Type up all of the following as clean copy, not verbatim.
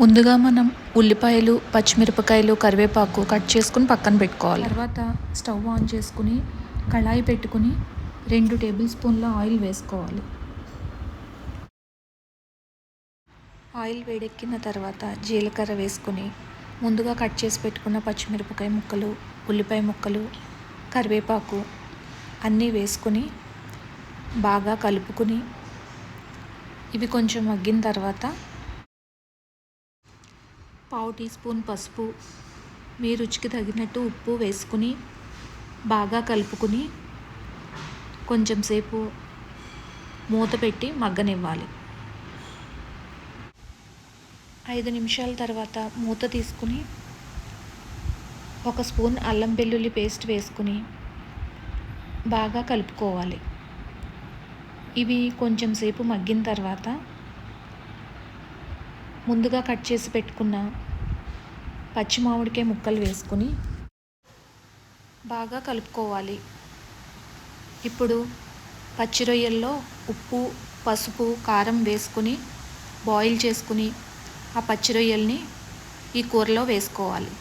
ముందుగా మనం ఉల్లిపాయలు, పచ్చిమిరపకాయలు, కరివేపాకు కట్ చేసుకుని పక్కన పెట్టుకోవాలి. తర్వాత స్టవ్ ఆన్ చేసుకుని కళాయి పెట్టుకుని 2 టేబుల్ స్పూన్ల ఆయిల్ వేసుకోవాలి. ఆయిల్ వేడెక్కిన తర్వాత జీలకర్ర వేసుకుని ముందుగా కట్ చేసి పెట్టుకున్న పచ్చిమిరపకాయ ముక్కలు, ఉల్లిపాయ ముక్కలు, కరివేపాకు అన్నీ వేసుకుని బాగా కలుపుకుని ఇవి కొంచెం మగ్గిన తర్వాత పావు టీ స్పూన్ పసుపు, మీ రుచికి తగినట్టు ఉప్పు వేసుకుని బాగా కలుపుకుని కొంచెం సేపు మూత పెట్టి మగ్గనివ్వాలి. 5 నిమిషాల తర్వాత మూత తీసుకుని 1 స్పూన్ అల్లం వెల్లుల్లి పేస్ట్ వేసుకుని బాగా కలుపుకోవాలి. ఇవి కొంచెం సేపు మగ్గిన తర్వాత ముందుగా కట్ చేసి పెట్టుకున్న పచ్చి మామిడికాయ ముక్కలు వేసుకుని బాగా కలుపుకోవాలి. ఇప్పుడు పచ్చి రొయ్యల్లో ఉప్పు, పసుపు, కారం వేసుకుని బాయిల్ చేసుకుని ఆ పచ్చి రొయ్యల్ని ఈ కూరలో వేసుకోవాలి.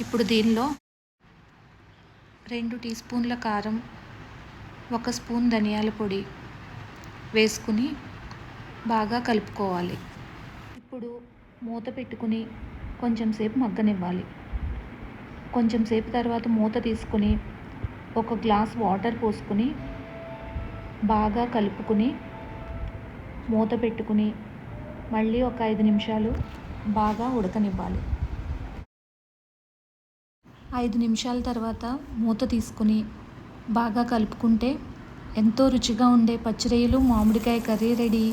ఇప్పుడు దీనిలో 2 టీ స్పూన్ల కారం, 1 స్పూన్ ధనియాల పొడి వేసుకుని బాగా కలుపుకోవాలి. ఇప్పుడు మూత పెట్టుకుని కొంచెం సేపు మగ్గనివ్వాలి. కొంచెం సేపు తర్వాత మూత తీసుకుని 1 గ్లాస్ వాటర్ పోసుకుని బాగా కలుపుకుని మూత పెట్టుకుని మళ్ళీ ఒక 5 నిమిషాలు బాగా ఉడకనివ్వాలి. 5 నిమిషాల తర్వాత మూత తీసుకుని బాగా కలుపుకుంటే ఎంతో రుచిగా ఉండే పచ్చి రొయ్యలు మామిడికాయ కర్రీ రెడీ.